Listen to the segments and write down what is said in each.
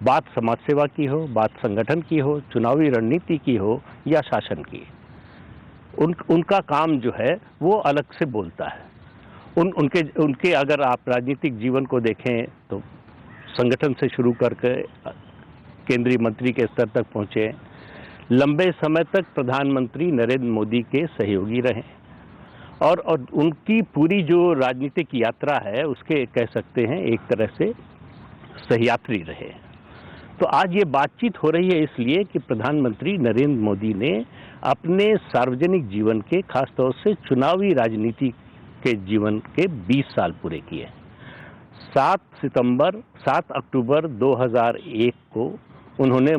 बात समाज सेवा की हो, बात संगठन की हो, चुनावी रणनीति की हो या शासन की, उनका काम जो है वो अलग से बोलता है। उनके अगर आप राजनीतिक जीवन को देखें तो संगठन से शुरू करके केंद्रीय मंत्री के स्तर तक पहुंचे, लंबे समय तक प्रधानमंत्री नरेंद्र मोदी के सहयोगी रहे और उनकी पूरी जो राजनीतिक यात्रा है उसके कह सकते हैं एक तरह से सहयात्री रहे। तो आज ये बातचीत हो रही है इसलिए कि प्रधानमंत्री नरेंद्र मोदी ने अपने सार्वजनिक जीवन के, खासतौर से चुनावी राजनीति के जीवन के 20 साल पूरे किए। 7 अक्टूबर 2001 को उन्होंने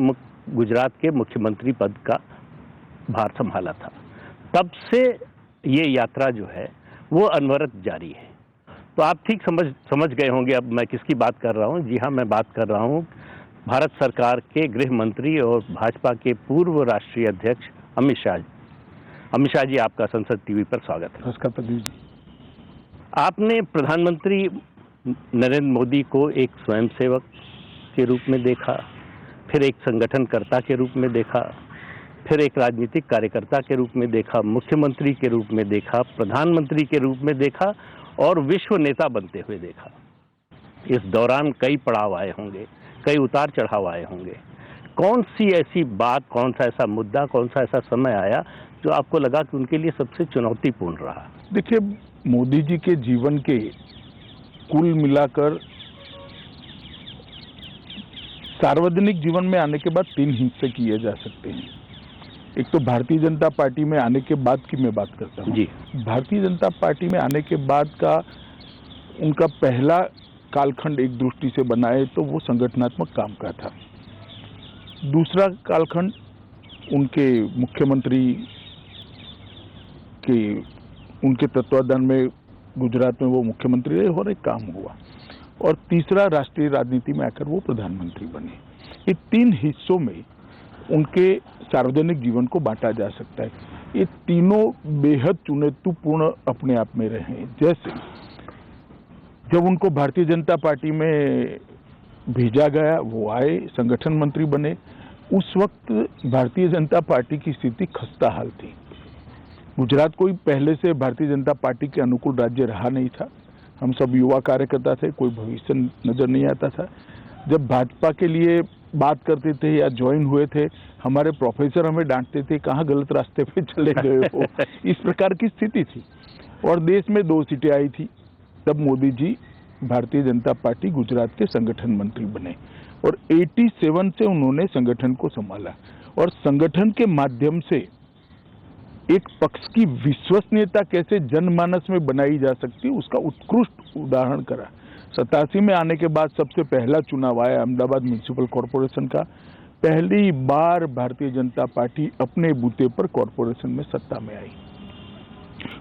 गुजरात के मुख्यमंत्री पद का भार संभाला था। तब से ये यात्रा जो है वो अनवरत जारी है। तो आप ठीक समझ गए होंगे अब मैं किसकी बात कर रहा हूँ। जी हाँ, मैं बात कर रहा हूँ भारत सरकार के गृह मंत्री और भाजपा के पूर्व राष्ट्रीय अध्यक्ष अमित शाह। अमित शाह जी, आपका संसद टीवी पर स्वागत है। नमस्कार प्रदीप जी। आपने प्रधानमंत्री नरेंद्र मोदी को एक स्वयंसेवक के रूप में देखा, फिर एक संगठनकर्ता के रूप में देखा, फिर एक राजनीतिक कार्यकर्ता के रूप में देखा, मुख्यमंत्री के रूप में देखा, प्रधानमंत्री के रूप में देखा और विश्व नेता बनते हुए देखा। इस दौरान कई पड़ाव आए होंगे, कई उतार चढ़ाव आए होंगे। कौन सी ऐसी बात, कौन सा ऐसा मुद्दा, कौन सा ऐसा समय आया जो आपको लगा कि उनके लिए सबसे चुनौतीपूर्ण रहा? देखिए, मोदी जी के जीवन के कुल मिलाकर सार्वजनिक जीवन में आने के बाद 3 हिस्से किए जा सकते हैं। एक तो भारतीय जनता पार्टी में आने के बाद की मैं बात करता हूँ। जी। भारतीय जनता पार्टी में आने के बाद का उनका पहला कालखंड एक दृष्टि से बनाए तो वो संगठनात्मक काम का था। दूसरा कालखंड उनके मुख्यमंत्री के, उनके तत्वाधान में गुजरात में वो मुख्यमंत्री रहे और एक काम हुआ। और तीसरा राष्ट्रीय राजनीति में आकर वो प्रधानमंत्री बने। ये 3 हिस्सों में उनके सार्वजनिक जीवन को बांटा जा सकता है। ये तीनों बेहद चुनौतीपूर्ण अपने आप में रहे। जैसे जब उनको भारतीय जनता पार्टी में भेजा गया, वो आए, संगठन मंत्री बने। उस वक्त भारतीय जनता पार्टी की स्थिति खस्ता हाल थी। गुजरात कोई पहले से भारतीय जनता पार्टी के अनुकूल राज्य रहा नहीं था। हम सब युवा कार्यकर्ता थे, कोई भविष्य नजर नहीं आता था। जब भाजपा के लिए बात करते थे या ज्वाइन हुए थे, हमारे प्रोफेसर हमें डांटते थे, कहाँ गलत रास्ते पे चले गए हो। इस प्रकार की स्थिति थी। और देश में 2 सीटें आई थी। तब मोदी जी भारतीय जनता पार्टी गुजरात के संगठन मंत्री बने और 87 से उन्होंने संगठन को संभाला और संगठन के माध्यम से एक पक्ष की विश्वसनीयता कैसे जनमानस में बनाई जा सकती है उसका उत्कृष्ट उदाहरण करा। 87 में आने के बाद सबसे पहला चुनाव आया अहमदाबाद म्युनिसिपल कॉरपोरेशन का। पहली बार भारतीय जनता पार्टी अपने बूते पर कॉरपोरेशन में सत्ता में आई।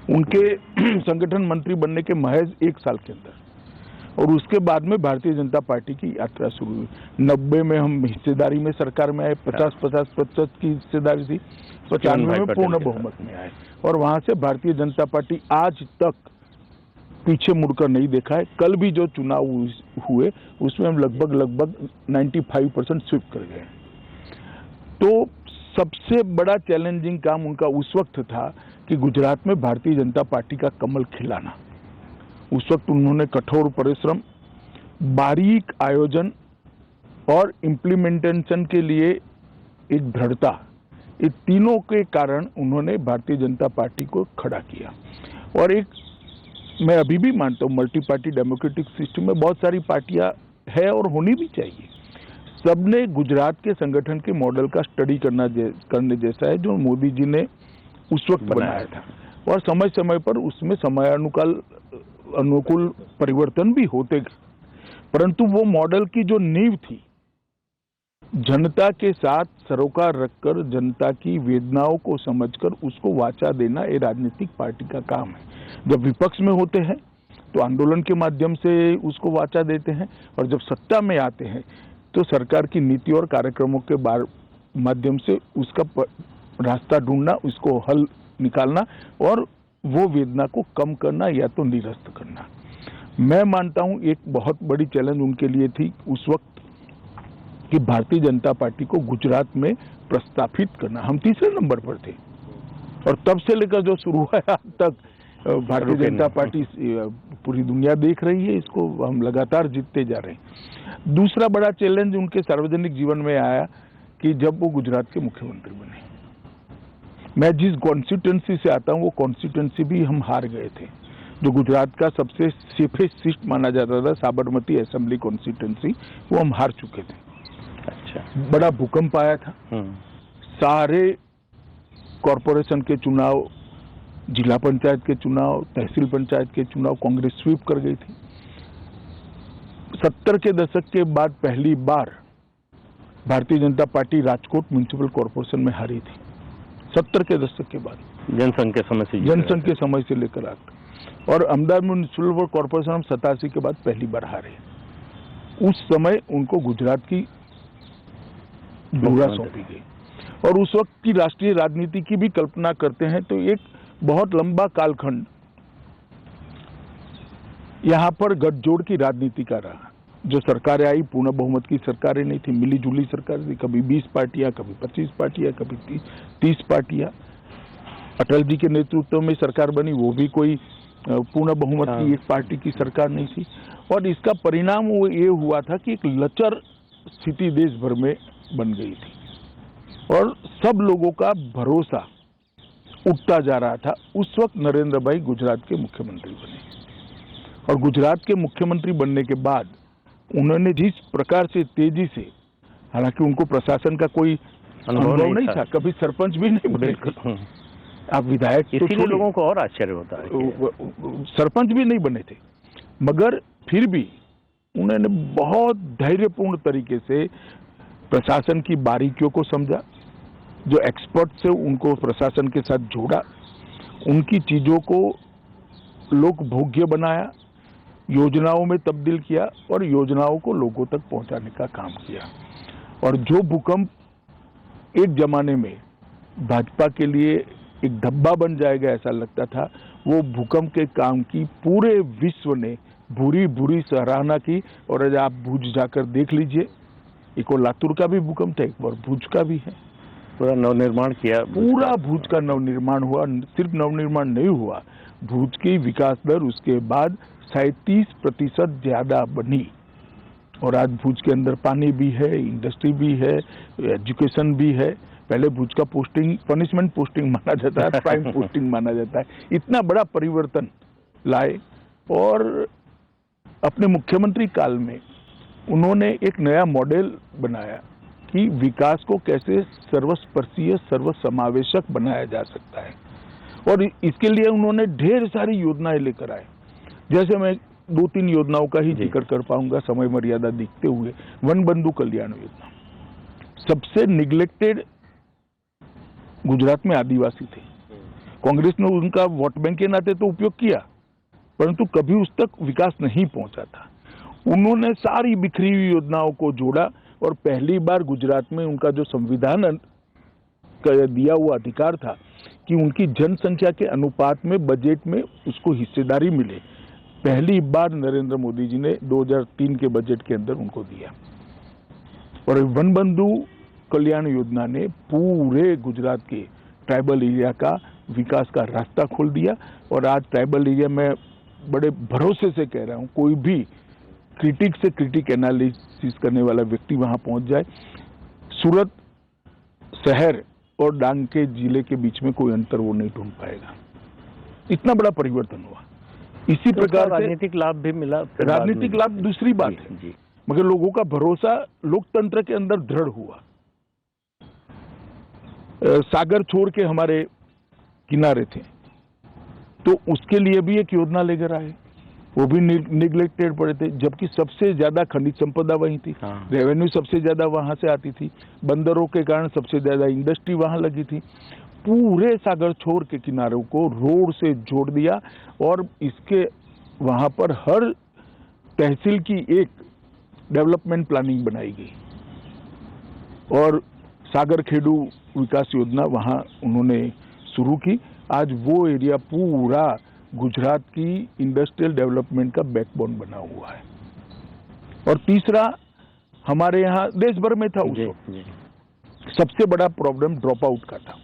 उनके संगठन मंत्री बनने के महज 1 साल के अंदर। और उसके बाद में भारतीय जनता पार्टी की यात्रा शुरू हुई। 90 में हम हिस्सेदारी में सरकार में आए, 50-50% की हिस्सेदारी थी। 95 में पूर्ण बहुमत में आए और वहां से भारतीय जनता पार्टी आज तक पीछे मुड़कर नहीं देखा है। कल भी जो चुनाव हुए उसमें हम लगभग 95% स्वीप कर गए। तो सबसे बड़ा चैलेंजिंग काम उनका उस वक्त था कि गुजरात में भारतीय जनता पार्टी का कमल खिलाना। उस वक्त उन्होंने कठोर परिश्रम, बारीक आयोजन और इम्प्लीमेंटेशन के लिए एक दृढ़ता, ये तीनों के कारण उन्होंने भारतीय जनता पार्टी को खड़ा किया। और एक मैं अभी भी मानता हूँ मल्टी पार्टी डेमोक्रेटिक सिस्टम में बहुत सारी पार्टियां है और होनी भी चाहिए। सबने गुजरात के संगठन के मॉडल का स्टडी करने जैसा है जो मोदी जी ने उस वक्त बनाया था। और समय समय पर उसमें अनुकूल परिवर्तन भी होते गए, परंतु वो मॉडल की जो नींव थी, जनता के साथ सरोकार रखकर जनता की वेदनाओं को समझकर उसको वाचा देना ये राजनीतिक पार्टी का काम है। जब विपक्ष में होते हैं तो आंदोलन के माध्यम से उसको वाचा देते हैं और जब सत्ता में आते हैं तो सरकार की नीति और कार्यक्रमों के माध्यम से उसका रास्ता ढूंढना, उसको हल निकालना और वो वेदना को कम करना या तो निरस्त करना। मैं मानता हूं एक बहुत बड़ी चैलेंज उनके लिए थी उस वक्त कि भारतीय जनता पार्टी को गुजरात में प्रस्थापित करना। हम तीसरे नंबर पर थे और तब से लेकर जो शुरू हुआ है आज तक भारतीय जनता पार्टी पूरी दुनिया देख रही है, इसको हम लगातार जीतते जा रहे हैं। दूसरा बड़ा चैलेंज उनके सार्वजनिक जीवन में आया कि जब वो गुजरात के मुख्यमंत्री बने। मैं जिस कॉन्स्टिट्यूंसी से आता हूँ वो कॉन्स्टिट्यूंसी भी हम हार गए थे, जो गुजरात का सबसे सेफेस्ट सीट माना जाता था, साबरमती असेंबली कॉन्स्टिट्यूंसी, वो हम हार चुके थे। अच्छा। बड़ा भूकंप आया था, सारे कॉरपोरेशन के चुनाव, जिला पंचायत के चुनाव, तहसील पंचायत के चुनाव कांग्रेस स्वीप कर गई थी। 70 के दशक के बाद पहली बार Bharatiya Janata party Rajkot municipal corporation में हारी थी, 70 के दशक के बाद, जनसंघ के समय से लेकर आज। और अहमदाबाद म्युनिसिपल कॉरपोरेशन हम 87 के बाद पहली बार हारे। उस समय उनको गुजरात की धुरा सौंपी गई और उस वक्त की राष्ट्रीय राजनीति की भी कल्पना करते हैं तो एक बहुत लंबा कालखंड यहाँ पर गठजोड़ की राजनीति का रहा। जो सरकारें आई पूर्ण बहुमत की सरकारें नहीं थी, मिली जुली सरकार थी, कभी 20 पार्टियां, कभी 25 पार्टियां, कभी 30 पार्टियां। अटल जी के नेतृत्व में सरकार बनी, वो भी कोई पूर्ण बहुमत की एक पार्टी की सरकार नहीं थी। और इसका परिणाम वो ये हुआ था कि एक लचर स्थिति देश भर में बन गई थी और सब लोगों का भरोसा उठता जा रहा था। उस वक्त नरेंद्र भाई गुजरात के मुख्यमंत्री बने और गुजरात के मुख्यमंत्री बनने के बाद उन्होंने जिस प्रकार से तेजी से, हालांकि उनको प्रशासन का कोई अनुभव नहीं था, कभी सरपंच भी नहीं बने, आप विधायक तो इसीलिए लोगों को और आश्चर्य होता है, सरपंच भी नहीं बने थे, मगर फिर भी उन्होंने बहुत धैर्यपूर्ण तरीके से प्रशासन की बारीकियों को समझा, जो एक्सपर्ट से उनको प्रशासन के साथ जोड़ा, उनकी चीजों को लोक भोग्य बनाया, योजनाओं में तब्दील किया और योजनाओं को लोगों तक पहुंचाने का काम किया। और जो भूकंप एक जमाने में भाजपा के लिए एक धब्बा बन जाएगा ऐसा लगता था, वो भूकंप के काम की पूरे विश्व ने बुरी बुरी सराहना की। और आज आप भुज जाकर देख लीजिए, एक और लातूर का भी भूकंप था, एक और भुज का भी है, पूरा नवनिर्माण किया, पूरा भुज का नवनिर्माण हुआ। सिर्फ नवनिर्माण नहीं हुआ, भुज की विकास दर उसके बाद 37% ज्यादा बनी। और आज भुज के अंदर पानी भी है, इंडस्ट्री भी है, एजुकेशन भी है। पहले भुज का पोस्टिंग पनिशमेंट पोस्टिंग माना जाता है, प्राइम पोस्टिंग माना जाता है। इतना बड़ा परिवर्तन लाए और अपने मुख्यमंत्री काल में उन्होंने एक नया मॉडल बनाया कि विकास को कैसे सर्वस्पर्शीय, सर्वसमावेशक बनाया जा सकता है। और इसके लिए उन्होंने ढेर सारी योजनाएं लेकर आए। जैसे मैं 2-3 योजनाओं का ही जिक्र कर पाऊंगा समय मर्यादा देखते हुए। वन बंधु कल्याण योजना, सबसे निग्लेक्टेड गुजरात में आदिवासी थे। कांग्रेस ने उनका वोट बैंक के नाते तो उपयोग किया, परंतु कभी उस तक विकास नहीं पहुंचा था। उन्होंने सारी बिखरी हुई योजनाओं को जोड़ा और पहली बार गुजरात में उनका जो संविधान का दिया हुआ अधिकार था कि उनकी जनसंख्या के अनुपात में बजट में उसको हिस्सेदारी मिले, पहली बार नरेंद्र मोदी जी ने 2003 के बजट के अंदर उनको दिया। और वन बंधु कल्याण योजना ने पूरे गुजरात के ट्राइबल एरिया का विकास का रास्ता खोल दिया। और आज ट्राइबल एरिया में बड़े भरोसे से कह रहा हूं, कोई भी क्रिटिक से क्रिटिक एनालिसिस करने वाला व्यक्ति वहां पहुंच जाए, सूरत शहर और डांग के जिले के बीच में कोई अंतर वो नहीं ढूंढ पाएगा। इतना बड़ा परिवर्तन हुआ। इसी प्रकार राजनीतिक लाभ भी मिला, राजनीतिक लाभ दूसरी बात है जी, मगर लोगों का भरोसा लोकतंत्र के अंदर दृढ़ हुआ। सागर छोड़ के हमारे किनारे थे तो उसके लिए भी एक योजना लेकर आए, वो भी निग्लेक्टेड पड़े थे, जबकि सबसे ज्यादा खनिज संपदा वहीं थी, रेवेन्यू सबसे ज्यादा वहां से आती थी, बंदरों के कारण सबसे ज्यादा इंडस्ट्री वहां लगी थी। पूरे सागर छोर के किनारों को रोड से जोड़ दिया और इसके वहां पर हर तहसील की एक डेवलपमेंट प्लानिंग बनाई गई और सागर खेडू विकास योजना वहां उन्होंने शुरू की। आज वो एरिया पूरा गुजरात की इंडस्ट्रियल डेवलपमेंट का बैकबोन बना हुआ है। और तीसरा, हमारे यहाँ देश भर में था उस जी, वक्त। जी। सबसे बड़ा प्रॉब्लम ड्रॉप आउट का था,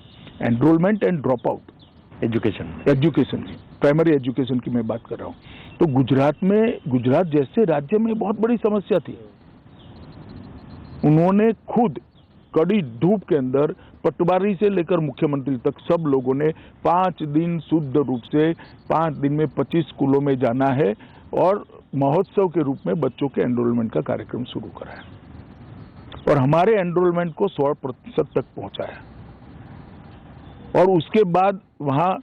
enrolment and drop out education. Education की, प्राइमरी एजुकेशन की मैं बात कर रहा हूँ। तो गुजरात जैसे राज्य में बहुत बड़ी समस्या थी। उन्होंने खुद कड़ी धूप के अंदर पटवारी से लेकर मुख्यमंत्री तक सब लोगों ने 5 दिन शुद्ध रूप से 5 दिन में 25 स्कूलों में जाना है और महोत्सव के रूप में बच्चों के एनरोलमेंट का कार्यक्रम शुरू कराया और हमारे एनरोलमेंट को 100% तक पहुंचाया। और उसके बाद वहां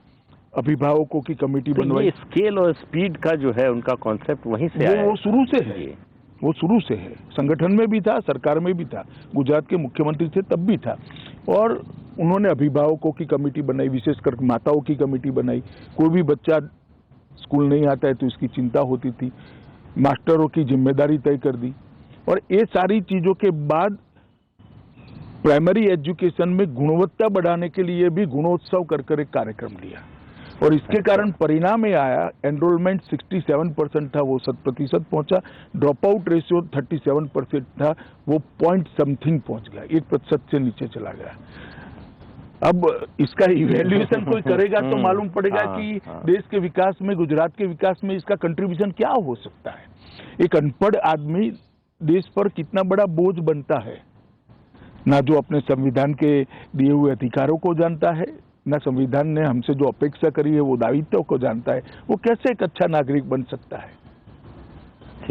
अभिभावकों की कमेटी तो बनवाई। ये स्केल और स्पीड का जो है उनका कॉन्सेप्ट वहीं से आया वो शुरू से है, जी। वो शुरू से है, संगठन में भी था, सरकार में भी था, गुजरात के मुख्यमंत्री थे तब भी था। और उन्होंने अभिभावकों की कमेटी बनाई, विशेषकर माताओं की कमेटी बनाई। कोई भी बच्चा स्कूल नहीं आता है तो इसकी चिंता होती थी, मास्टरों की जिम्मेदारी तय कर दी। और ये सारी चीजों के बाद प्राइमरी एजुकेशन में गुणवत्ता बढ़ाने के लिए भी गुणोत्सव कर एक कार्यक्रम लिया और इसके कारण परिणाम ये आया, एनरोलमेंट 67% था, वो 100% पहुंचा। ड्रॉप आउट रेशियो 37% था, वो पॉइंट समथिंग पहुंच गया, 1% से नीचे चला गया। अब इसका इवैल्यूएशन कोई करेगा तो मालूम पड़ेगा कि देश के विकास में, गुजरात के विकास में इसका कंट्रीब्यूशन क्या हो सकता है। एक अनपढ़ आदमी देश पर कितना बड़ा बोझ बनता है, ना जो अपने संविधान के दिए हुए अधिकारों को जानता है, ना संविधान ने हमसे जो अपेक्षा करी है वो दायित्व को जानता है, वो कैसे एक अच्छा नागरिक बन सकता है।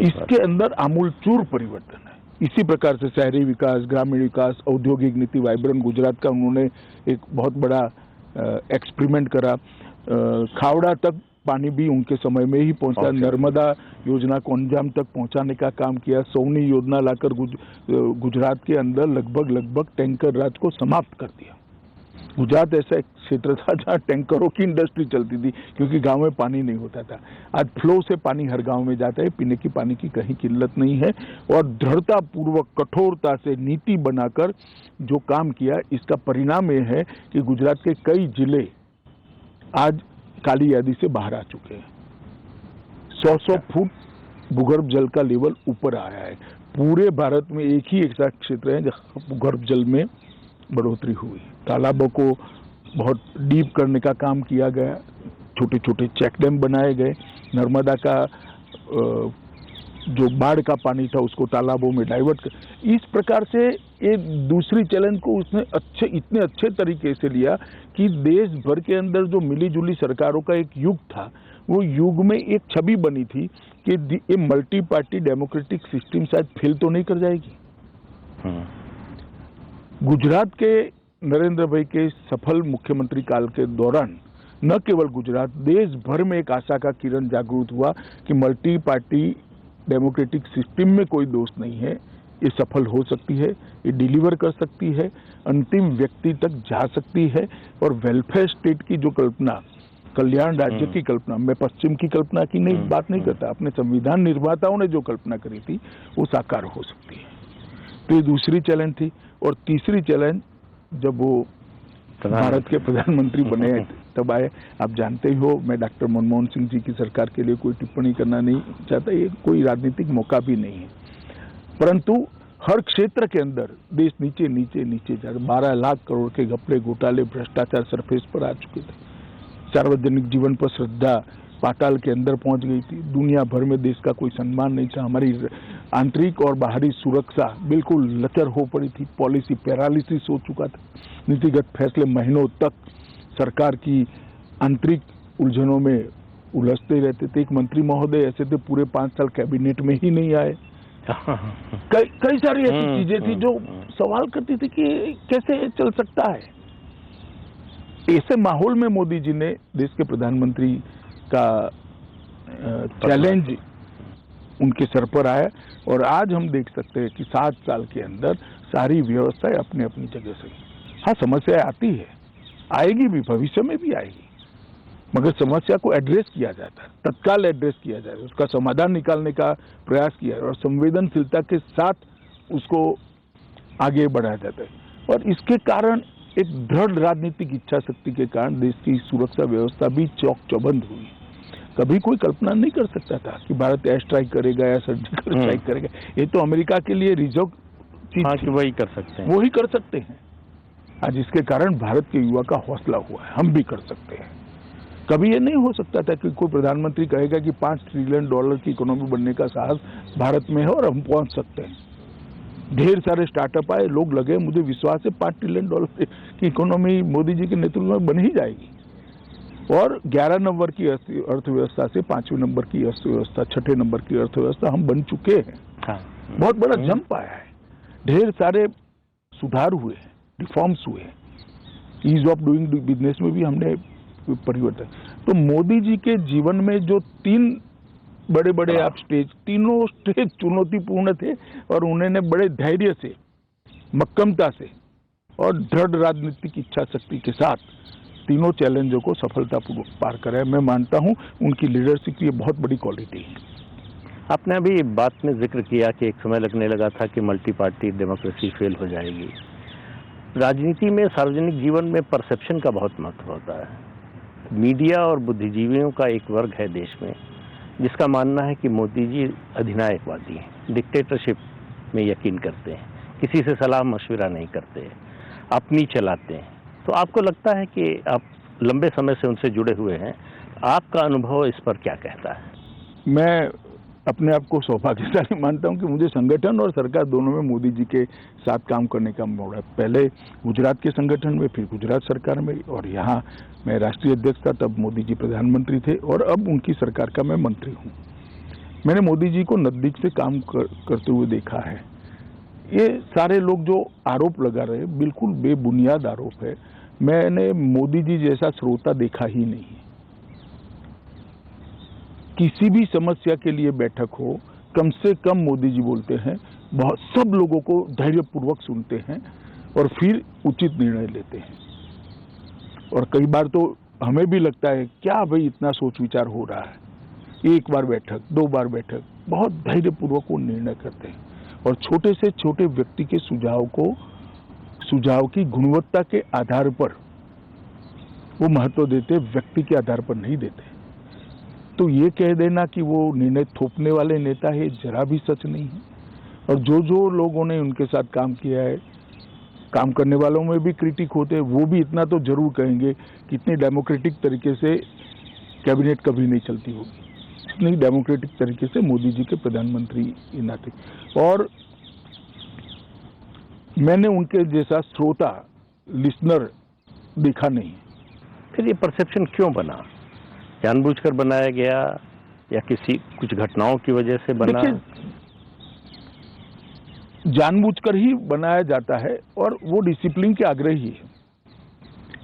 इसके अंदर आमूलचूर परिवर्तन है। इसी प्रकार से शहरी विकास, ग्रामीण विकास, औद्योगिक नीति, वाइब्रेंट गुजरात का उन्होंने एक बहुत बड़ा एक्सपेरिमेंट करा। खावड़ा तक पानी भी उनके समय में ही पहुंचा। नर्मदा योजना को अंजाम तक पहुंचाने का काम किया। सौनी योजना लाकर गुजरात के अंदर लगभग टैंकर राज को समाप्त कर दिया। गुजरात ऐसा एक क्षेत्र था जहाँ टैंकरों की इंडस्ट्री चलती थी क्योंकि गांव में पानी नहीं होता था। आज फ्लो से पानी हर गांव में जाता है, पीने की पानी की कहीं किल्लत नहीं है। और दृढ़ता पूर्वक, कठोरता से नीति बनाकर जो काम किया, इसका परिणाम ये है कि गुजरात के कई जिले आज काली यादी से बाहर आ चुके हैं। 100 फुट भूगर्भ जल का लेवल ऊपर आया है। पूरे भारत में एक ही ऐसा क्षेत्र है जहाँ भूगर्भ जल में बढ़ोतरी हुई। तालाबों को बहुत डीप करने का काम किया गया, छोटे छोटे चेक डैम बनाए गए, नर्मदा का जो बाढ़ का पानी था उसको तालाबों में डाइवर्ट कर। इस प्रकार से एक दूसरी चैलेंज को उसने इतने अच्छे तरीके से लिया कि देश भर के अंदर जो मिली जुली सरकारों का एक युग था, वो युग में एक छवि बनी थी कि ये मल्टी पार्टी डेमोक्रेटिक सिस्टम शायद फेल तो नहीं कर जाएगी। गुजरात के नरेंद्र भाई के सफल मुख्यमंत्री काल के दौरान न केवल गुजरात, देश भर में एक आशा का किरण जागृत हुआ कि मल्टी पार्टी डेमोक्रेटिक सिस्टम में कोई दोष नहीं है, ये सफल हो सकती है, ये डिलीवर कर सकती है, अंतिम व्यक्ति तक जा सकती है। और वेलफेयर स्टेट की जो कल्पना, कल्याण राज्य की कल्पना, मैं पश्चिम की कल्पना की बात नहीं करता, अपने संविधान निर्माताओं ने जो कल्पना करी थी वो साकार हो सकती है। तो ये दूसरी चैलेंज थी। और तीसरी चैलेंज जब वो भारत के प्रधानमंत्री बने तब आए। आप जानते ही हो, मैं डॉक्टर मनमोहन सिंह जी की सरकार के लिए कोई टिप्पणी करना नहीं चाहता, ये कोई राजनीतिक मौका भी नहीं है, परंतु हर क्षेत्र के अंदर देश नीचे नीचे नीचे जा रहा। 12 लाख करोड़ के घपले, घोटाले, भ्रष्टाचार सरफेस पर आ चुके थे। सार्वजनिक जीवन पर श्रद्धा पाताल के अंदर पहुंच गई थी। दुनिया भर में देश का कोई सम्मान नहीं था। हमारी आंतरिक और बाहरी सुरक्षा बिल्कुल लचर हो पड़ी थी। पॉलिसी पैरालिसिस हो चुका था। नीतिगत फैसले महीनों तक सरकार की आंतरिक उलझनों में उलझते रहते थे। एक मंत्री महोदय ऐसे थे पूरे 5 साल कैबिनेट में ही नहीं आए। कई सारी ऐसी चीजें थी जो सवाल करती थी कि कैसे चल सकता है। ऐसे माहौल में मोदी जी ने देश के प्रधानमंत्री का चैलेंज उनके सर पर आया और आज हम देख सकते हैं कि 7 साल के अंदर सारी व्यवस्थाएं अपनी अपनी जगह सही। हाँ, समस्याएं आती है, आएगी भी, भविष्य में भी आएगी, मगर समस्या को एड्रेस किया जाता है, तत्काल एड्रेस किया जाता है, उसका समाधान निकालने का प्रयास किया और संवेदनशीलता के साथ उसको आगे बढ़ाया जाता है। और इसके कारण एक दृढ़ राजनीतिक इच्छा शक्ति के कारण देश की सुरक्षा व्यवस्था भी चौक चौबंद हुई। कभी कोई कल्पना नहीं कर सकता था कि भारत एयर स्ट्राइक करेगा या सर्जिकल स्ट्राइक करेगा। ये तो अमेरिका के लिए रिजर्व बातचीत हाँ थी, कि वही कर सकते हैं। वो ही कर सकते हैं। आज इसके कारण भारत के युवा का हौसला हुआ है, हम भी कर सकते हैं। कभी ये नहीं हो सकता था कि कोई प्रधानमंत्री कहेगा कि $5 ट्रिलियन की इकोनॉमी बनने का साहस भारत में है और हम पहुंच सकते हैं। ढेर सारे स्टार्टअप आए, लोग लगे, मुझे विश्वास है $5 ट्रिलियन की इकोनॉमी मोदी जी के नेतृत्व में बन ही जाएगी। और 11 नंबर की अर्थव्यवस्था से 5वें नंबर की अर्थव्यवस्था, 6ठे नंबर की अर्थव्यवस्था हम बन चुके हैं। हाँ। बहुत बड़ा जंप आया है, ढेर सारे सुधार हुए हैं, रिफॉर्म्स हुए हैं, ईज ऑफ डूइंग बिजनेस में भी हमने परिवर्तन। तो मोदी जी के जीवन में जो 3 बड़े बड़े आप स्टेज, तीनों स्टेज चुनौतीपूर्ण थे और उन्होंने बड़े धैर्य से, मक्कमता से और दृढ़ राजनीतिक इच्छा शक्ति के साथ तीनों चैलेंजों को सफलतापूर्वक पार करा है। मैं मानता हूं उनकी लीडरशिप की ये बहुत बड़ी क्वालिटी है। आपने अभी बात में जिक्र किया कि एक समय लगने लगा था कि मल्टी पार्टी डेमोक्रेसी फेल हो जाएगी। राजनीति में, सार्वजनिक जीवन में परसेप्शन का बहुत महत्व होता है। मीडिया और बुद्धिजीवियों का एक वर्ग है देश में जिसका मानना है कि मोदी जी अधिनायकवादी हैं, डिक्टेटरशिप में यकीन करते हैं, किसी से सलाह मशविरा नहीं करते, अपनी चलाते हैं। तो आपको लगता है कि आप लंबे समय से उनसे जुड़े हुए हैं, आपका अनुभव इस पर क्या कहता है? मैं अपने आप को सौभाग्यशाली मानता हूं कि मुझे संगठन और सरकार दोनों में मोदी जी के साथ काम करने का मौका है। पहले गुजरात के संगठन में, फिर गुजरात सरकार में, और यहाँ मैं राष्ट्रीय अध्यक्ष था, तब मोदी जी प्रधानमंत्री थे और अब उनकी सरकार का मैं मंत्री हूँ। मैंने मोदी जी को नजदीक से काम करते हुए देखा है। ये सारे लोग जो आरोप लगा रहे हैं, बिल्कुल बेबुनियाद आरोप है। मैंने मोदी जी जैसा श्रोता देखा ही नहीं। किसी भी समस्या के लिए बैठक हो, कम से कम मोदी जी बोलते हैं, बहुत सब लोगों को धैर्यपूर्वक सुनते हैं और फिर उचित निर्णय लेते हैं। और कई बार तो हमें भी लगता है क्या भाई इतना सोच विचार हो रहा है। 1 बार बैठक, 2 बार बैठक, बहुत धैर्यपूर्वक वो निर्णय करते हैं और छोटे से छोटे व्यक्ति के सुझाव की गुणवत्ता के आधार पर वो महत्व देते, व्यक्ति के आधार पर नहीं देते। तो ये कह देना कि वो निर्णय थोपने वाले नेता है, जरा भी सच नहीं है। और जो लोगों ने उनके साथ काम किया है, काम करने वालों में भी क्रिटिक होते हैं, वो भी इतना तो जरूर कहेंगे कि इतनी डेमोक्रेटिक तरीके से कैबिनेट कभी नहीं चलती होगी, इतनी डेमोक्रेटिक तरीके से मोदी जी के प्रधानमंत्री नाते। और मैंने उनके जैसा श्रोता, लिसनर देखा नहीं। फिर ये परसेप्शन क्यों बना? जानबूझकर बनाया गया या कुछ घटनाओं की वजह से बना? जानबूझकर ही बनाया जाता है और वो डिसिप्लिन के आग्रही है।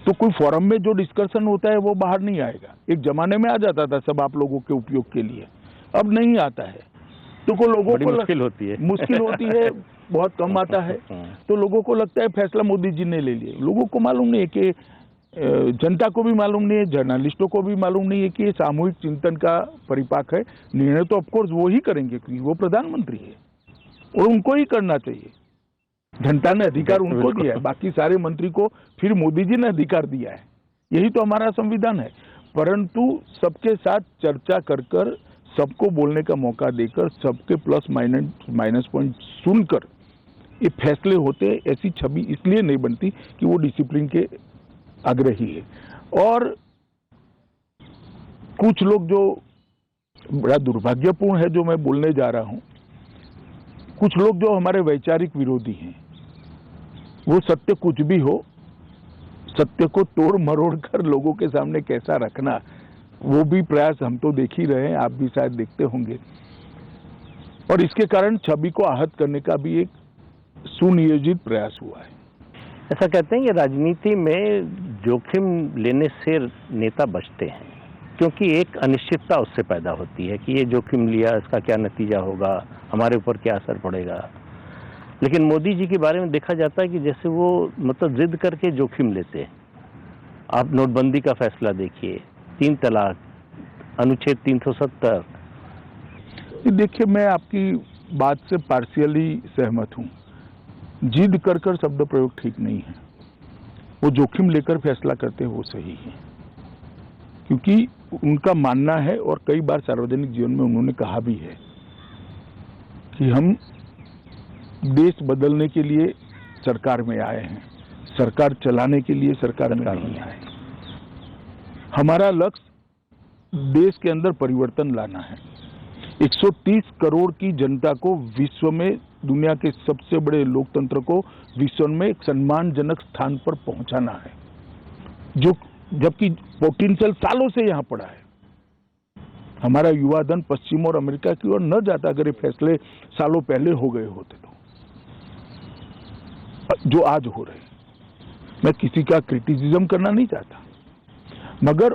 तो कोई फोरम में जो डिस्कशन होता है वो बाहर नहीं आएगा। एक जमाने में आ जाता था सब आप लोगों के उपयोग के लिए, अब नहीं आता है। तो को लोगों को मुश्किल होती है बहुत कम आता है। तो लोगों को लगता है फैसला मोदी जी ने ले लिया। लोगों को मालूम नहीं है कि, जनता को भी मालूम नहीं है, जर्नलिस्टों को भी मालूम नहीं है कि ये सामूहिक चिंतन का परिपाक है। निर्णय तो ऑफकोर्स वो ही करेंगे क्योंकि वो प्रधानमंत्री है और उनको ही करना चाहिए। जनता ने अधिकार उनको दिया है, बाकी सारे मंत्री को फिर मोदी जी ने अधिकार दिया है। यही तो हमारा संविधान है। परंतु सबके साथ चर्चा कर सबको बोलने का मौका देकर, सबके प्लस माइनस पॉइंट सुनकर ये फैसले होते। ऐसी छवि इसलिए नहीं बनती कि वो डिसिप्लिन के आग्रही है। और कुछ लोग जो बड़ा दुर्भाग्यपूर्ण है, जो मैं बोलने जा रहा हूं, कुछ लोग जो हमारे वैचारिक विरोधी हैं, वो सत्य कुछ भी हो, सत्य को तोड़ मरोड़ कर लोगों के सामने कैसा रखना, वो भी प्रयास हम तो देख ही रहे हैं, आप भी शायद देखते होंगे। और इसके कारण छवि को आहत करने का भी एक सुनियोजित प्रयास हुआ है। ऐसा कहते हैं कि राजनीति में जोखिम लेने से नेता बचते हैं क्योंकि एक अनिश्चितता उससे पैदा होती है कि ये जोखिम लिया, इसका क्या नतीजा होगा, हमारे ऊपर क्या असर पड़ेगा। लेकिन मोदी जी के बारे में देखा जाता है कि जैसे वो मतलब जिद करके जोखिम लेते हैं। आप नोटबंदी का फैसला देखिए, 3 तलाक, अनुच्छेद 370। देखिए, मैं आपकी बात से पार्शियली सहमत हूँ। जिद कर शब्द प्रयोग ठीक नहीं है। वो जोखिम लेकर फैसला करते हैं, वो सही है, क्योंकि उनका मानना है और कई बार सार्वजनिक जीवन में उन्होंने कहा भी है कि हम देश बदलने के लिए सरकार में आए हैं, सरकार चलाने के लिए सरकार में नहीं आए। हमारा लक्ष्य देश के अंदर परिवर्तन लाना है। 130 करोड़ की जनता को विश्व में, दुनिया के सबसे बड़े लोकतंत्र को विश्व में एक सम्मानजनक स्थान पर पहुंचाना है, जो जबकि पोटेंशियल सालों से यहां पड़ा है। हमारा युवा धन पश्चिम और अमेरिका की ओर न जाता अगर ये फैसले सालों पहले हो गए होते तो, जो आज हो रहे हैं। मैं किसी का क्रिटिसिज्म करना नहीं चाहता, मगर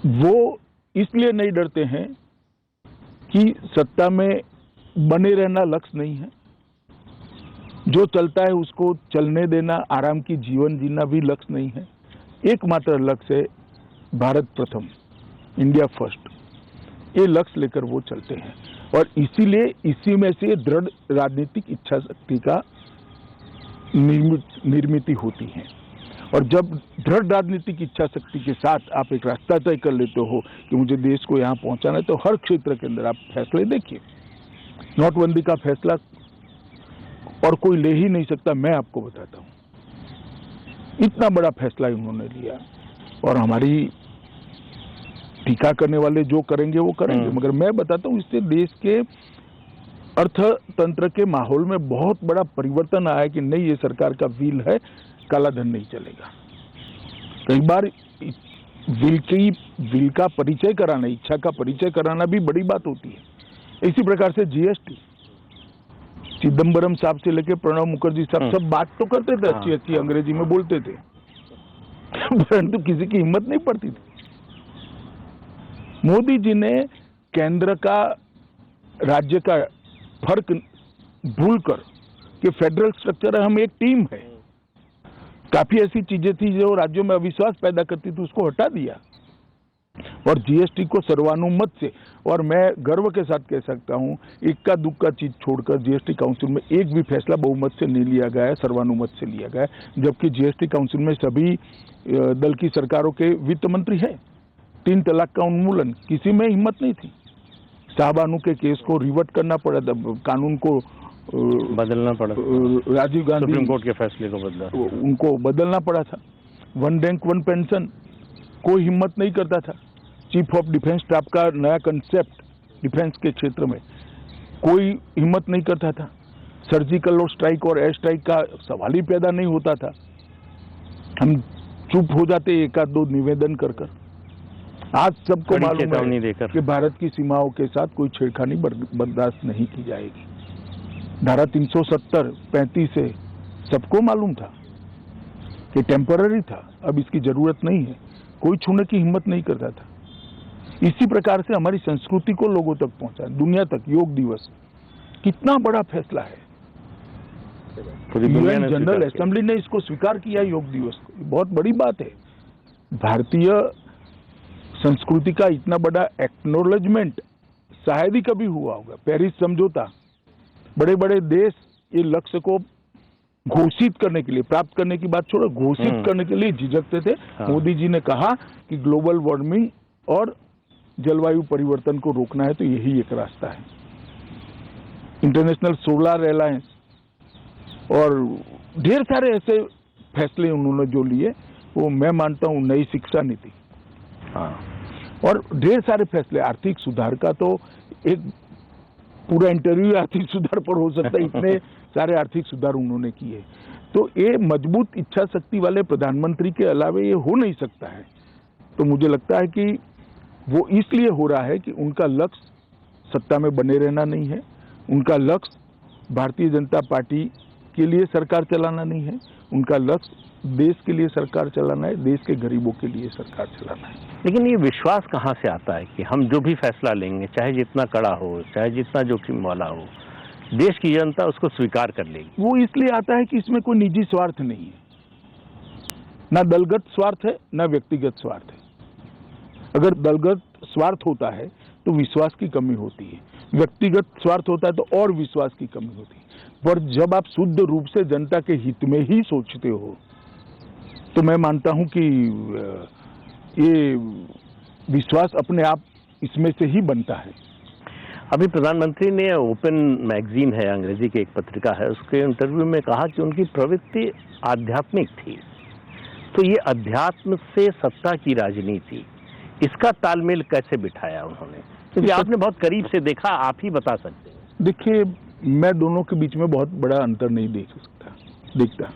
वो इसलिए नहीं डरते हैं कि सत्ता में बने रहना लक्ष्य नहीं है, जो चलता है उसको चलने देना, आराम की जीवन जीना भी लक्ष्य नहीं है। एकमात्र लक्ष्य है भारत प्रथम, इंडिया फर्स्ट। ये लक्ष्य लेकर वो चलते हैं और इसीलिए इसी में से दृढ़ राजनीतिक इच्छा शक्ति का निर्मित होती है। और जब दृढ़ राजनीतिक इच्छा शक्ति के साथ आप एक रास्ता तय कर लेते हो कि मुझे देश को यहाँ पहुंचाना है, तो हर क्षेत्र के अंदर आप फैसले देखिए। नोटबंदी का फैसला और कोई ले ही नहीं सकता, मैं आपको बताता हूँ। इतना बड़ा फैसला उन्होंने लिया और हमारी टीका करने वाले जो करेंगे वो करेंगे, मगर मैं बताता हूँ इससे देश के अर्थतंत्र के माहौल में बहुत बड़ा परिवर्तन आया कि नहीं, ये सरकार का व्हील है, काला धन नहीं चलेगा। कई बार व्हील का परिचय कराना, इच्छा का परिचय कराना भी बड़ी बात होती है। इसी प्रकार से जीएसटी, चिदम्बरम साहब से लेकर प्रणब मुखर्जी साहब सब बात तो करते थे, अच्छी अच्छी अंग्रेजी में बोलते थे, परंतु किसी की हिम्मत नहीं पड़ती थी। मोदी जी ने केंद्र का राज्य का फर्क भूलकर कि फेडरल स्ट्रक्चर है, हम एक टीम है, काफी ऐसी चीजें थी जो राज्यों में अविश्वास पैदा करती थी, उसको हटा दिया और जीएसटी को सर्वानुमत से, और मैं गर्व के साथ कह सकता हूं इक्का दुक्का चीज छोड़कर जीएसटी काउंसिल में एक भी फैसला बहुमत से नहीं लिया गया है, सर्वानुमत से लिया गया है। जबकि जीएसटी काउंसिल में सभी दल की सरकारों के वित्त मंत्री हैं। 3 तलाक का उन्मूलन, किसी में हिम्मत नहीं थी। शाहबानू के केस को रिवर्ट करना पड़ा था, कानून को बदलना पड़ा, राजीव गांधी सुप्रीम कोर्ट के फैसले को बदला, उनको बदलना पड़ा था। 1 रैंक 1 पेंशन, कोई हिम्मत नहीं करता था। चीफ ऑफ डिफेंस स्टाफ का नया कंसेप्ट डिफेंस के क्षेत्र में, कोई हिम्मत नहीं करता था। सर्जिकल और स्ट्राइक और एयर स्ट्राइक का सवाल ही पैदा नहीं होता था। हम चुप हो जाते एक आध दो निवेदन कर कर। आज सबको मालूम है कि भारत की सीमाओं के साथ कोई छेड़खानी बर्दाश्त नहीं की जाएगी। धारा 370, 35 से सबको मालूम था कि टेम्पररी था, अब इसकी जरूरत नहीं है, कोई छूने की हिम्मत नहीं करता था। इसी प्रकार से हमारी संस्कृति को लोगों तक पहुंचा, दुनिया तक। योग दिवस कितना बड़ा फैसला है, यूएन जनरल असेंबली ने इसको स्वीकार किया योग दिवस को, बहुत बड़ी बात है। भारतीय संस्कृति का इतना बड़ा एक्नॉलेजमेंट शायद ही कभी हुआ होगा। पेरिस समझौता, बड़े बड़े देश ये लक्ष्य को घोषित करने के लिए, प्राप्त करने की बात छोड़ो, घोषित करने के लिए झिझकते थे। मोदी जी ने कहा कि ग्लोबल वार्मिंग और जलवायु परिवर्तन को रोकना है तो यही एक रास्ता है। इंटरनेशनल सोलर अलायंस और ढेर सारे ऐसे फैसले उन्होंने जो लिए, वो मैं मानता हूँ नई शिक्षा नीति, और ढेर सारे फैसले। आर्थिक सुधार का तो एक पूरा इंटरव्यू आर्थिक सुधार पर हो सकता है, इतने सारे आर्थिक सुधार उन्होंने किए। तो ये मजबूत इच्छा शक्ति वाले प्रधानमंत्री के अलावा ये हो नहीं सकता है। तो मुझे लगता है कि वो इसलिए हो रहा है कि उनका लक्ष्य सत्ता में बने रहना नहीं है, उनका लक्ष्य भारतीय जनता पार्टी के लिए सरकार चलाना नहीं है, उनका लक्ष्य देश के लिए सरकार चलाना है, देश के गरीबों के लिए सरकार चलाना है। लेकिन ये विश्वास कहाँ से आता है कि हम जो भी फैसला लेंगे, चाहे जितना कड़ा हो, चाहे जितना जोखिम वाला हो, देश की जनता उसको स्वीकार कर लेगी? वो इसलिए आता है कि इसमें कोई निजी स्वार्थ नहीं है, ना दलगत स्वार्थ है, ना व्यक्तिगत स्वार्थ है। अगर दलगत स्वार्थ होता है तो विश्वास की कमी होती है, व्यक्तिगत स्वार्थ होता है तो और विश्वास की कमी होती है। पर जब आप शुद्ध रूप से जनता के हित में ही सोचते हो, तो मैं मानता हूं कि ये विश्वास अपने आप इसमें से ही बनता है। अभी प्रधानमंत्री ने ओपन मैगजीन है, अंग्रेजी की एक पत्रिका है, उसके इंटरव्यू में कहा कि उनकी प्रवृत्ति आध्यात्मिक थी। तो ये अध्यात्म से सत्ता की राजनीति, इसका तालमेल कैसे बिठाया उन्होंने? क्योंकि आपने बहुत करीब से देखा, आप ही बता सकते हैं। देखिए, मैं दोनों के बीच में बहुत बड़ा अंतर नहीं देखता।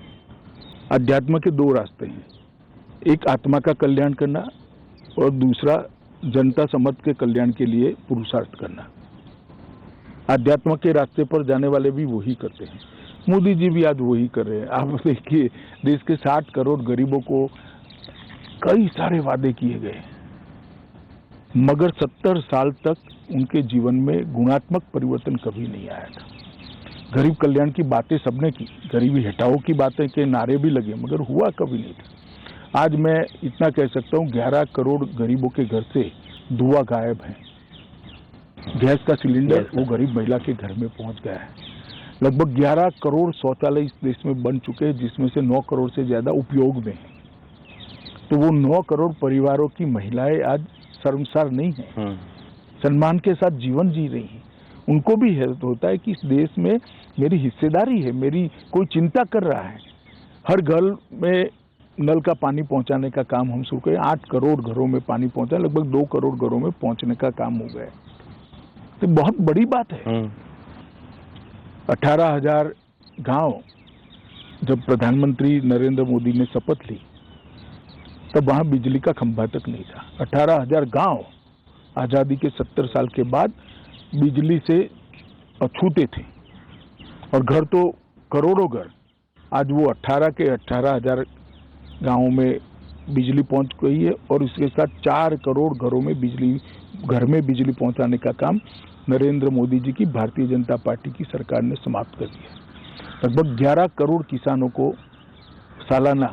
अध्यात्म के दो रास्ते हैं, एक आत्मा का कल्याण करना और दूसरा जनता समाज के कल्याण के लिए पुरुषार्थ करना। अध्यात्म के रास्ते पर जाने वाले भी वही करते हैं। मोदी जी भी आज वही कर रहे हैं। आप देखिए, देश के 60 करोड़ गरीबों को कई सारे वादे किए गए, मगर 70 साल तक उनके जीवन में गुणात्मक परिवर्तन कभी नहीं आया था। गरीब कल्याण की बातें सबने की, गरीबी हटाओ की बातें के नारे भी लगे, मगर हुआ कभी नहीं था। आज मैं इतना कह सकता हूँ, 11 करोड़ गरीबों के घर से धुआं गायब है। गैस का सिलेंडर वो गरीब महिला के घर में पहुंच गया है। लगभग 11 करोड़ शौचालय इस देश में बन चुके हैं, जिसमें से 9 करोड़ से ज्यादा उपयोग में है। तो वो 9 करोड़ परिवारों की महिलाएं आज शर्मसार नहीं है, सम्मान के साथ जीवन जी रही हैं। उनको भी होता है कि इस देश में मेरी हिस्सेदारी है, मेरी कोई चिंता कर रहा है। हर घर में नल का पानी पहुंचाने का काम हम शुरू करें। 8 करोड़ घरों में पानी पहुंचा, लगभग 2 करोड़ घरों में पहुंचने का काम हो गया। तो बहुत बड़ी बात है। 18,000 गांव, जब प्रधानमंत्री नरेंद्र मोदी ने शपथ ली तब वहां बिजली का खंभा तक नहीं था। 18,000 गांव आजादी के 70 साल के बाद बिजली से अछूते थे, और घर तो करोड़ों घर। आज वो 18,000 गांवों में बिजली पहुंच गई है, और इसके साथ 4 करोड़ घरों में घर में बिजली पहुंचाने का काम नरेंद्र मोदी जी की भारतीय जनता पार्टी की सरकार ने समाप्त कर दिया। लगभग 11 करोड़ किसानों को सालाना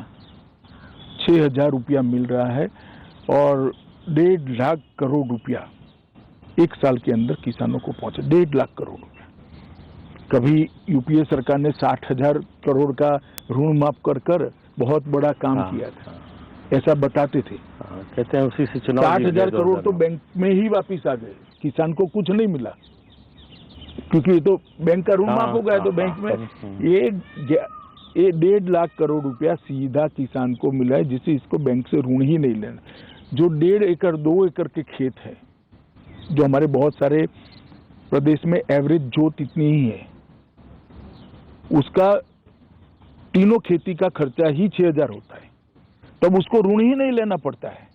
6,000 रुपया मिल रहा है, और 1.5 लाख करोड़ रुपया एक साल के अंदर किसानों को पहुंचा। 1.5 लाख करोड़ रुपया। कभी यूपीए सरकार ने 60,000 करोड़ का ऋण माफ कर बहुत बड़ा काम किया था, ऐसा बताते थे। कहते हैं उसी से चुनाव 60,000 करोड़ तो बैंक में ही वापिस आ गए, किसान को कुछ नहीं मिला, क्योंकि तो बैंक का ऋण माफ हो गया। तो बैंक में ये 1.5 लाख करोड़ रुपया सीधा किसान को मिला है, जिसे इसको बैंक से ऋण ही नहीं लेना। जो 1.5 एकड़ 2 एकड़ के खेत है, जो हमारे बहुत सारे प्रदेश में एवरेज जोत इतनी ही है, उसका तीनों खेती का खर्चा ही 6,000 होता है, तब उसको ऋण ही नहीं लेना पड़ता है।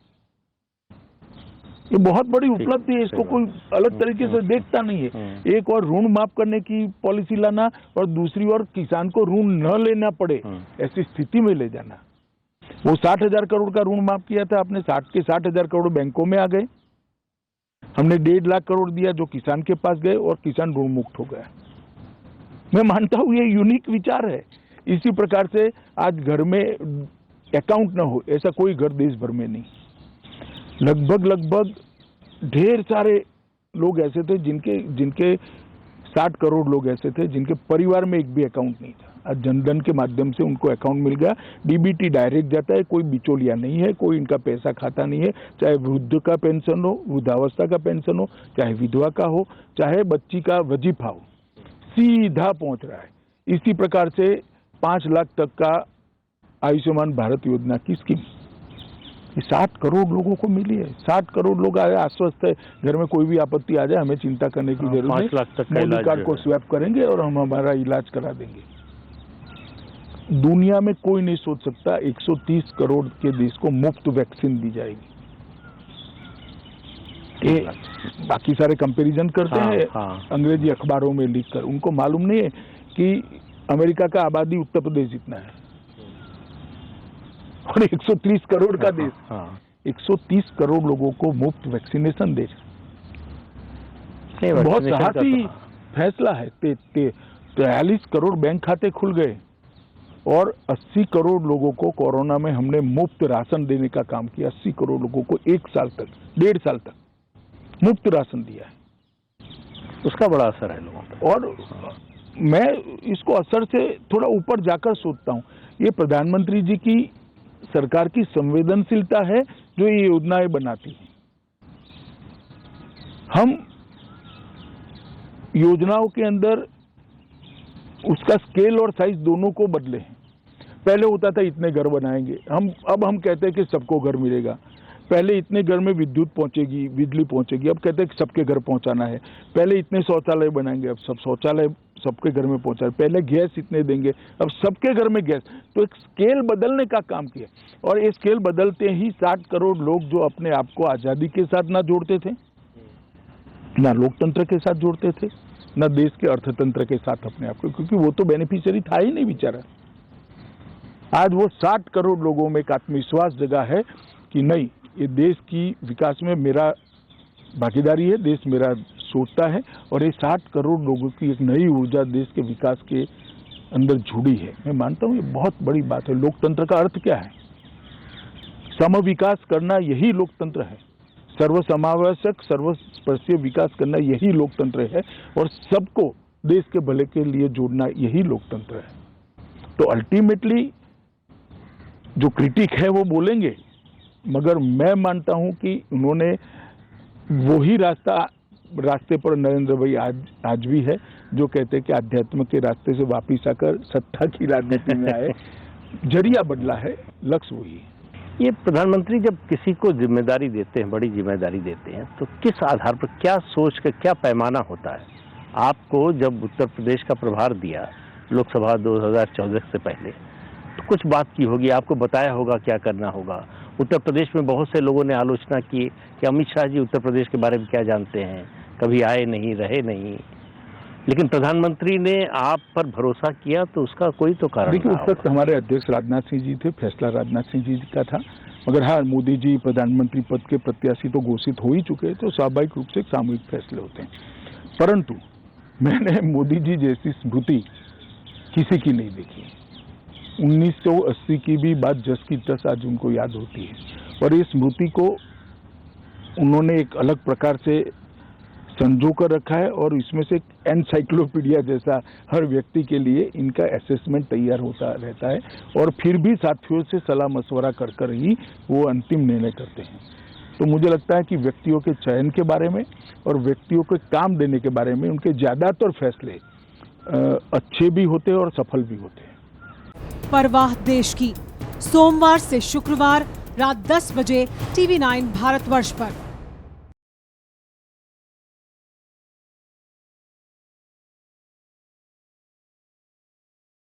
ये बहुत बड़ी उपलब्धि है, इसको कोई अलग तरीके से देखता नहीं है। एक और ऋण माफ करने की पॉलिसी लाना, और दूसरी ओर किसान को ऋण न लेना पड़े, ऐसी स्थिति में ले जाना। वो 60,000 करोड़ का ऋण माफ किया था आपने, 60,000 करोड़ बैंकों में आ गए। हमने 1.5 लाख करोड़ दिया जो किसान के पास गए, और किसान ऋण मुक्त हो गया। मैं मानता हूं ये यूनिक विचार है। इसी प्रकार से आज घर में अकाउंट न हो ऐसा कोई घर देश भर में नहीं। लगभग ढेर सारे लोग ऐसे थे जिनके 60 करोड़ लोग ऐसे थे जिनके परिवार में एक भी अकाउंट नहीं था। आज जनधन के माध्यम से उनको अकाउंट मिल गया। डीबीटी डायरेक्ट जाता है, कोई बिचौलिया नहीं है, कोई इनका पैसा खाता नहीं है। चाहे वृद्ध का पेंशन हो, वृद्धावस्था का पेंशन हो, चाहे विधवा का हो, चाहे बच्ची का वजीफा हो, सीधा पहुंच रहा है। इसी प्रकार से 5 लाख तक का आयुष्मान भारत योजना की स्कीम 60 करोड़ लोगों को मिली है। 60 करोड़ लोग आश्वस्त है, घर में कोई भी आपत्ति आ जाए हमें चिंता करने की जरूरत नहीं, 5 लाख तक मोदी कार्ड को स्वैप करेंगे और हम हमारा इलाज करा देंगे। दुनिया में कोई नहीं सोच सकता 130 करोड़ के देश को मुफ्त वैक्सीन दी जाएगी। बाकी सारे कंपैरिजन करते हैं अंग्रेजी अखबारों में लिखकर, उनको मालूम नहीं है कि अमेरिका का आबादी उत्तर प्रदेश जितना है और 130 करोड़ का देश 130 करोड़ लोगों को मुफ्त वैक्सीनेशन दे। बहुत साहसी फैसला है। 43 करोड़ बैंक खाते खुल गए और 80 करोड़ लोगों को कोरोना में हमने मुफ्त राशन देने का काम किया। 80 करोड़ लोगों को 1 साल तक, 1.5 साल तक मुफ्त राशन दिया है। उसका बड़ा असर है लोगों पर। और मैं इसको असर से थोड़ा ऊपर जाकर सोचता हूँ, ये प्रधानमंत्री जी की सरकार की संवेदनशीलता है जो ये योजनाएं बनाती है। हम योजनाओं के अंदर उसका स्केल और साइज दोनों को बदले हैं। पहले होता था इतने घर बनाएंगे, अब हम कहते हैं कि सबको घर मिलेगा। पहले इतने घर में विद्युत पहुंचेगी, बिजली पहुंचेगी, अब कहते हैं कि सबके घर पहुंचाना है। पहले इतने शौचालय बनाएंगे, अब सब शौचालय सबके घर में पहुंचा। पहले गैस इतने देंगे, अब सबके घर में गैस। तो एक स्केल बदलने का काम किया, और ये स्केल बदलते ही 60 करोड़ लोग जो अपने आप को आजादी के साथ ना जोड़ते थे, ना लोकतंत्र के साथ जोड़ते थे, ना देश के अर्थतंत्र के साथ अपने आप को, क्योंकि वो तो बेनिफिशियरी था ही नहीं बेचारा। आज वो 60 करोड़ लोगों में एक आत्मविश्वास जगा है कि नहीं, ये देश की विकास में मेरा भागीदारी है, देश मेरा सोचता है, और ये 60 करोड़ लोगों की एक नई ऊर्जा देश के विकास के अंदर जुड़ी है। मैं मानता हूँ ये बहुत बड़ी बात है। लोकतंत्र का अर्थ क्या है? समविकास करना, यही लोकतंत्र है। सर्वसमावेशक, सर्वस्पर्शीय विकास करना, यही लोकतंत्र है। और सबको देश के भले के लिए जोड़ना, यही लोकतंत्र है। तो अल्टीमेटली जो क्रिटिक है वो बोलेंगे, मगर मैं मानता हूं कि उन्होंने वही रास्ते पर नरेंद्र भाई आज भी है, जो कहते हैं कि आध्यात्म के रास्ते से वापिस आकर सत्ता की राजनीति में आए। जरिया बदला है, लक्ष्य वही है। ये प्रधानमंत्री जब किसी को जिम्मेदारी देते हैं, बड़ी जिम्मेदारी देते हैं, तो किस आधार पर, क्या सोच कर, क्या पैमाना होता है? आपको जब उत्तर प्रदेश का प्रभार दिया लोकसभा 2014 से पहले, तो कुछ बात की होगी, आपको बताया होगा क्या करना होगा। उत्तर प्रदेश में बहुत से लोगों ने आलोचना की कि अमित शाह जी उत्तर प्रदेश के बारे में क्या जानते हैं, कभी आए नहीं, रहे नहीं, लेकिन प्रधानमंत्री ने आप पर भरोसा किया, तो उसका कोई तो कारण। देखिए, उस वक्त हमारे अध्यक्ष राजनाथ सिंह जी थे, फैसला राजनाथ सिंह जी का था। मगर हाँ, मोदी जी प्रधानमंत्री पद के प्रत्याशी तो घोषित हो ही चुके हैं, तो स्वाभाविक रूप से सामूहिक फैसले होते हैं। परंतु मैंने मोदी जी जैसी स्मृति किसी की नहीं देखी। 1980 की भी बात जस की तस आज उनको याद होती है, और ये स्मृति को उन्होंने एक अलग प्रकार से संजो कर रखा है, और इसमें से एनसाइक्लोपीडिया जैसा हर व्यक्ति के लिए इनका असेसमेंट तैयार होता रहता है, और फिर भी साथियों से सलाह मशवरा कर कर ही वो अंतिम निर्णय करते हैं। तो मुझे लगता है कि व्यक्तियों के चयन के बारे में और व्यक्तियों को काम देने के बारे में उनके ज़्यादातर फैसले अच्छे भी होते हैं और सफल भी होते हैं। परवाह देश की, सोमवार से शुक्रवार रात 10 बजे TV9 भारतवर्ष पर।